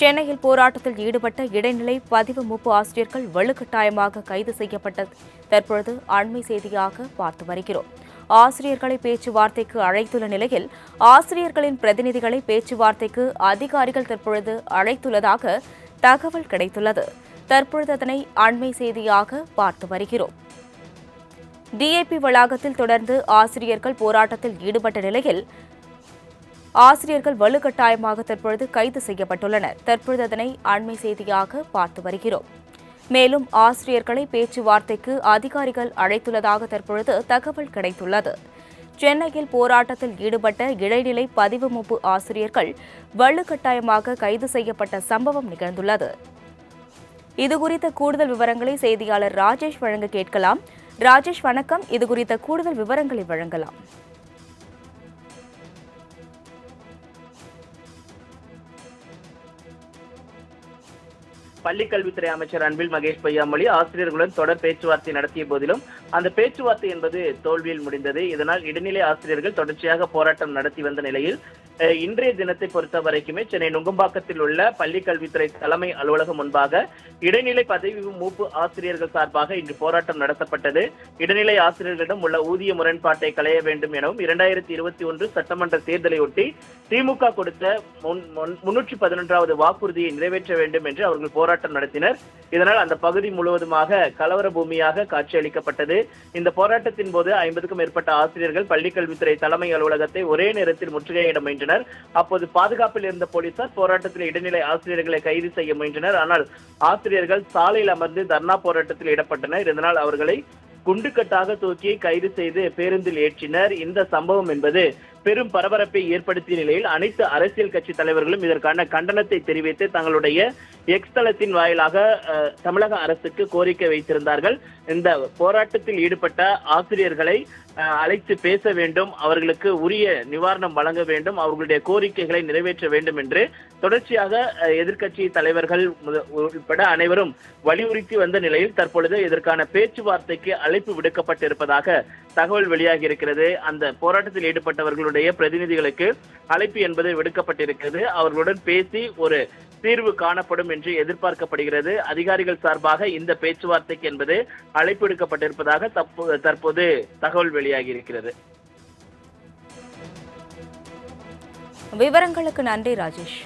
சென்னையில் போராட்டத்தில் ஈடுபட்ட இடைநிலை பதிவு மூப்பு ஆசிரியர்கள் வலுக்கட்டாயமாக கைது செய்யப்பட்ட தற்பொழுது அண்மை செய்தியாக பார்த்து வருகிறோம். ஆசிரியர்களை பேச்சுவார்த்தைக்கு அழைத்துள்ள நிலையில் ஆசிரியர்களின் பிரதிநிதிகளை பேச்சுவார்த்தைக்கு அதிகாரிகள் தற்பொழுது அழைத்துள்ளதாக தகவல் கிடைத்துள்ளது. தற்பொழுது அதனை அண்மை செய்தியாக பார்த்து வருகிறோம். டிஏபி வளாகத்தில் தொடர்ந்து ஆசிரியர்கள் போராட்டத்தில் ஈடுபட்ட நிலையில் ஆசிரியர்கள் வலுக்கட்டாயமாக தற்பொழுது கைது செய்யப்பட்டுள்ளனர். தற்பொழுது அதனை அண்மை செய்தியாக பார்த்து வருகிறோம். மேலும் ஆசிரியர்களை பேச்சுவார்த்தைக்கு அதிகாரிகள் அழைத்துள்ளதாக தற்பொழுது தகவல் கிடைத்துள்ளது. சென்னையில் போராட்டத்தில் ஈடுபட்ட இடைநிலை பதிவு மூப்பு ஆசிரியர்கள் வலுக்கட்டாயமாக கைது செய்யப்பட்ட சம்பவம் நிகழ்ந்துள்ளது. இதுகுறித்த கூடுதல் விவரங்களை செய்தியாளர் ராஜேஷ் வழங்க கேட்கலாம். ராஜேஷ் வணக்கம். இதுகுறித்த கூடுதல் விவரங்களை வழங்கலாம். பள்ளிக்கல்வித்துறை அமைச்சர் அன்பில் மகேஷ் பொய்யாமொழி ஆசிரியர்களுடன் தொடர் பேச்சுவார்த்தை நடத்திய போதிலும் அந்த பேச்சுவார்த்தை என்பது தோல்வியில் முடிந்தது. இதனால் இடைநிலை ஆசிரியர்கள் தொடர்ச்சியாக போராட்டம் நடத்தி வந்த நிலையில் இன்றைய தினத்தை பொறுத்த வரைக்குமே சென்னை நுங்கம்பாக்கத்தில் உள்ள பள்ளிக்கல்வித்துறை தலைமை அலுவலகம் முன்பாக இடைநிலை பதவி மூப்பு ஆசிரியர்கள் சார்பாக இன்று போராட்டம் நடத்தப்பட்டது. இடைநிலை ஆசிரியர்களிடம் உள்ள ஊதிய முரண்பாட்டை களைய வேண்டும் எனவும் 2021 சட்டமன்ற தேர்தலையொட்டி திமுக கொடுத்த 311வது வாக்குறுதியை நிறைவேற்ற வேண்டும் என்று அவர்கள் போராட்டம் நடத்தினர். இதனால் அந்த பகுதி முழுவதுமாக கலவர பூமியாக காட்சியளிக்கப்பட்டது. இந்த போராட்டத்தின் போது 50க்கும் மேற்பட்ட ஆசிரியர்கள் பள்ளிக்கல்வித்துறை தலைமை அலுவலகத்தை ஒரே நேரத்தில் முற்றுகையிட முயன்றனர். அப்போது பாதுகாப்பில் இருந்த போலீசார் போராட்டத்தில் இடைநிலை ஆசிரியர்களை கைது செய்ய முயன்றனர். ஆனால் ஆசிரியர்கள் சாலையில் அமர்ந்து தர்ணா போராட்டத்தில் ஈடுபட்டனர். இதனால் அவர்களை குண்டுக்கட்டாக தூக்கி கைது செய்து பேருந்தில் ஏற்றினர். இந்த சம்பவம் என்பது பெரும் பரபரப்பை ஏற்படுத்திய நிலையில் அனைத்து அரசியல் கட்சி தலைவர்களும் இதற்கான கண்டனத்தை தெரிவித்து தங்களுடைய எக்ஸ் தளத்தின் வாயிலாக தமிழக அரசுக்கு கோரிக்கை வைத்திருந்தார்கள். இந்த போராட்டத்தில் ஈடுபட்ட ஆசிரியர்களை அழைத்து பேச வேண்டும், அவர்களுக்கு உரிய நிவாரணம் வழங்க வேண்டும், அவர்களுடைய கோரிக்கைகளை நிறைவேற்ற வேண்டும் என்று தொடர்ச்சியாக எதிர்க்கட்சி தலைவர்கள் உட்பட அனைவரும் வலியுறுத்தி வந்த நிலையில் தற்பொழுது இதற்கான பேச்சுவார்த்தைக்கு அழைப்பு விடுக்கப்பட்டிருப்பதாக தகவல் வெளியாகி இருக்கிறது. அந்த போராட்டத்தில் ஈடுபட்டவர்களுடைய பிரதிநிதிகளுக்கு அழைப்பு என்பது விடுக்கப்பட்டிருக்கிறது. அவர்களுடன் பேசி ஒரு தீர்வு காணப்படும் என்று எதிர்பார்க்கப்படுகிறது. அதிகாரிகள் சார்பாக இந்த பேச்சுவார்த்தைக்கு என்பது அழைப்பு விடுக்கப்பட்டிருப்பதாக தற்போது தகவல் வெளியாகி இருக்கிறது. விவரங்களுக்கு நன்றி ராஜேஷ்.